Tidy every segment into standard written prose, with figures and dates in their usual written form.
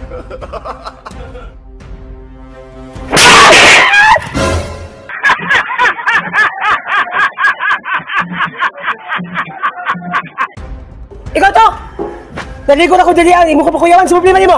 Ikaw to! Naligo na ko dali ang imo ko pa kuyawan sa problema nimo.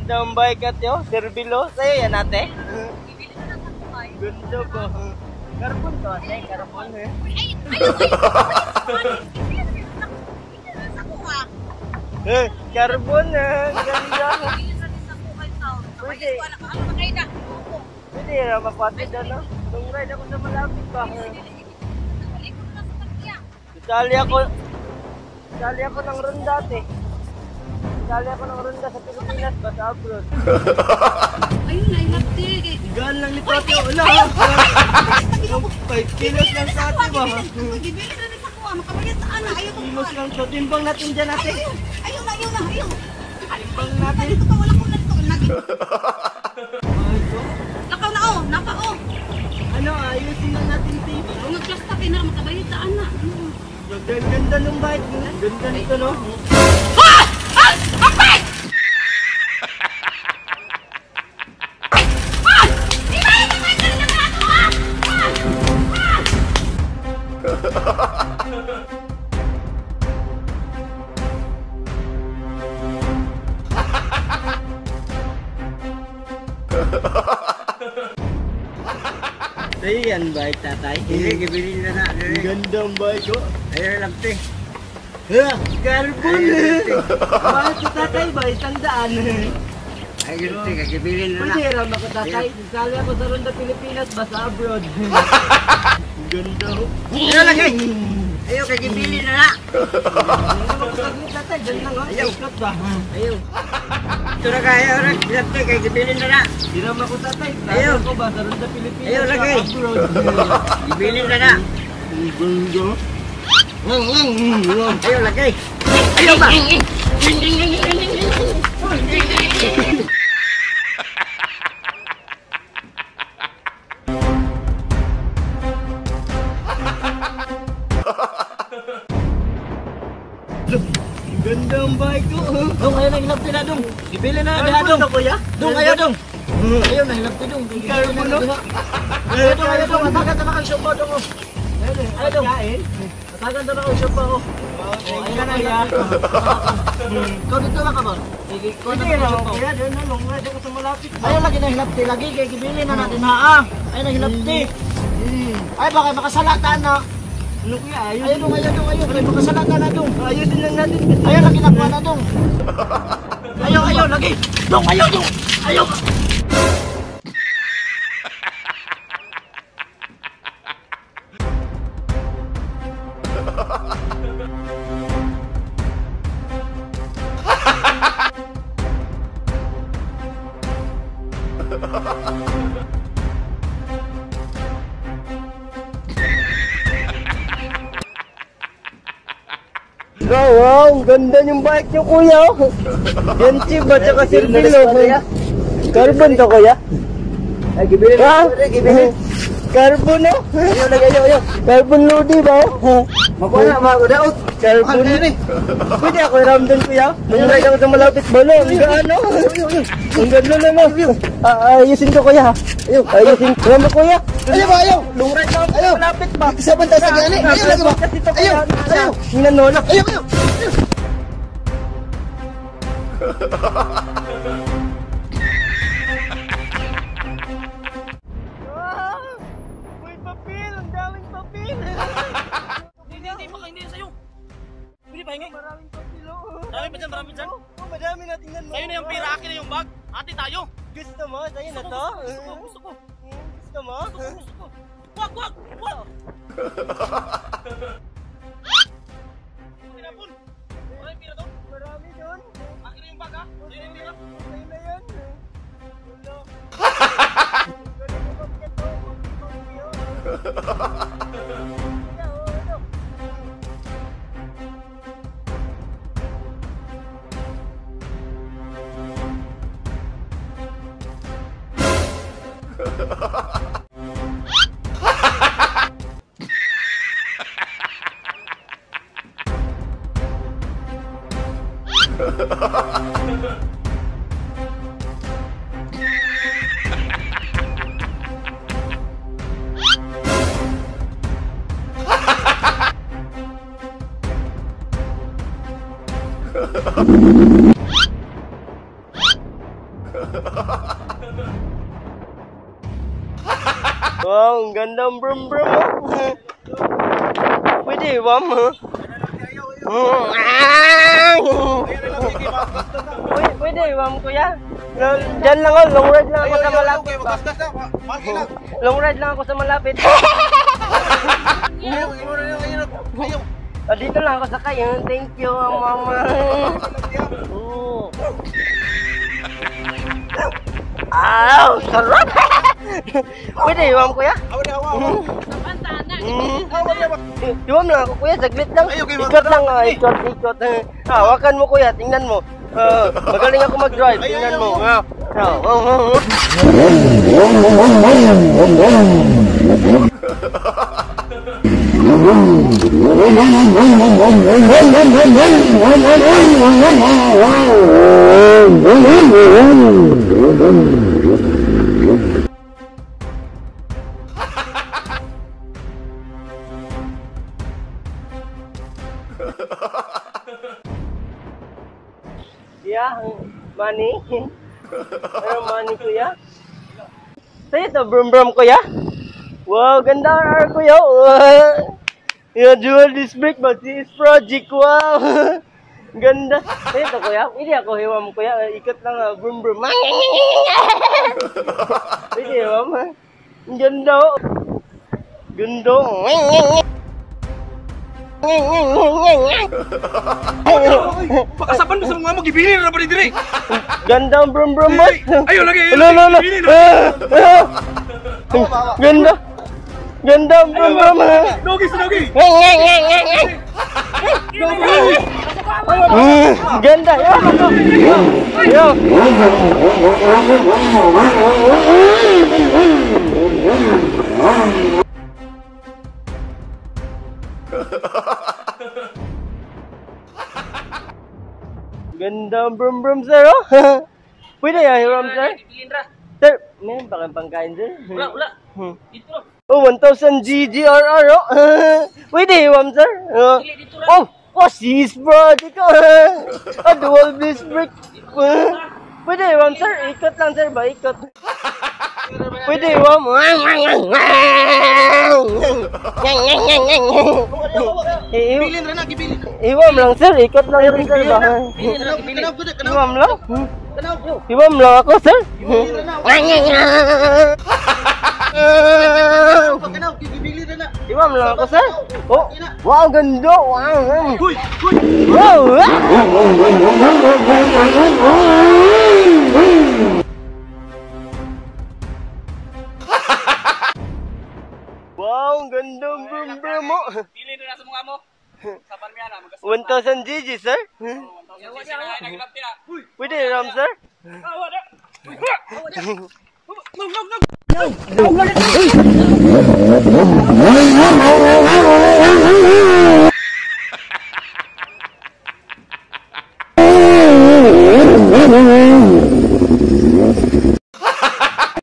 Gandang bike at yo, Servilo, sa'yo yan ate. Ganda ba? Carbon to ate, carbon eh. Carbon eh, ganda. Pwede na mapatid ano? Tungray ako sa malapit pa. Sali ako ng ronda ate. Sali ako ng ronda sa Pilipinas ba sa abroad? Ayun na, inakti. Gaan lang nito ate. Wala. 5 kilos lang sa ate ba? Magibili na rin sa kuha. Makapalit saan na. Ayaw ko. Kilos lang to. Timbang natin dyan ate. Ayaw na. Timbang natin. Ito pa, wala ko na ito. Nakaw na oh. Napa oh. Ano, ayusin lang natin tape. Kung nag-plasta kayo na, makapalit saan na. Ganda ng bike. Ganda nito no? Sa'yo yan bike tatay? Hindi, gibilin na na. Gandang bike ko. Ayun lang te. Carbon eh. Bakit si tatay ba? 100. Ay, gano'n te, gibilin na na. Pwede ram ako tatay. Sali ako sa Ronda Pilipinas ba sa abroad. Ganda ho. Ayun lang eh. Ayun, gibilin na na. Ayun, tatay. Diyan lang ho. Ayun. Ayun. Ito na kaya orang, tatay, kay gibilin na na. Hiram ako tatay. Ayun. Ako ba sa Ronda Pilipinas? Ayun lagay. Gibilin na na. Ganda. Ayun lagay. Ayun ba? Ganda ang bike ko. Dong, ayaw na hilap na dong. Ibili na na dong. Dong, ayaw dong. Ayaw na hilap na dong. Carbon no? Ayaw dong. Matagan na kang shop dong. Ayaw dong. Matagan na kang shop ako. Ayaw na hilap. Ikaw dito lang ka ba? Ikaw na kang shop ako. Ayaw lagi na hilap. Lagi kaya ibili na natin ha. Ayaw na hilap. Ay baka makasalatan na. Ano kuya? Ayaw dong. Makasalatan na dong. Ayusin lang natin. Ayaw lagi nakuha na dong. Ayaw lagi. Dong, ayaw dong. Ayaw. Wow, ganda yung bike nyo kuya. Yan chip at saka Servilo. Carbon to kuya. Ay, gibili na. Gibili. Carbon no? Ayaw. Carbon loading ba? Makuha na, daot. Carbon. Pwede ako ramdam kuya. Nung-ride ako sa malapit balo. Ang gaano? Ang ganda naman. Ayusin ko kuya. Ayusin ko. Alam mo kuya? Ayaw. Nung-ride ako sa malapit ba? Isa banta sa gani. Ayaw lagi ba? Ayaw. Hinanolak. Ayaw. May papel. Ang daming papel. Hindi sa'yo. Pwede pahinga. Maraming papel. Marami pa dyan. Madami na tingnan mo. Sa'yo na yung pira, akin na yung bag. Ate tayo. Gusto mo? Sa'yo na to? Gusto ko. Gusto mo? Wag! Tinapon. Wala yung pira doon. Marami doon. Akin na yung bag ha. Sa'yo na yung pira. Sa'yo na yan. Wala. Wow, ang ganda ang brum brum. Pwede, wam. Pwede, wam kuya. Diyan lang ako, long ride lang ako sa malapit. Long ride lang ako sa malapit. Dito lang ako sakay. Thank you, mama. Aw, sarap! Pwede, iwam kuya? Kapantaan na. Iwam lang ako kuya, saglit lang. Ikot lang, ikot. Hawakan mo kuya, tingnan mo. Magaling ako mag-drive, tingnan mo. Yeah, money. Ano money kuya? Sa'yo to, brum brum kuya? Wow, ganda ang kuya. Yung dual disc brake, mag-CS project. Wow. Ganda. Sa'yo to kuya? Hindi ako hiwam kuya. Ikot lang, brum brum. Pwede hiwam ha? Ang ganda. Ganda. Pakasapan mo sa mga mag-ibilin na ba ni Dire? Ganda ang brum brum boss. Ayaw lagi. Ganda. Ganda ang brum brum. Dogi sa dogi. Ganda. Yo. Ganda ang brum brum sir. Pwede ya hiram sir? Sir, may bakang pangkain sir? Wala. Dito lang. Oh, 1000 GGRR oh. Pwede hiram sir? CS project oh. Dual disc brake. Pwede hiram sir? Ikot lang sir ba? Ikot. Pwede hiram. Gibilin ra na. Hiram lang sir. Ikot lang rin sir ba? Hiram lang? Hiram lang ako sir. Hiram lang ako sir. Oh, wow, ganda. Wow. Wow. Wow, ang ganda ang brum brum mo. Bilin na sa mga mo. Saban mo yan ha. 1000 GG sir. Pwede hiram sir? Uy!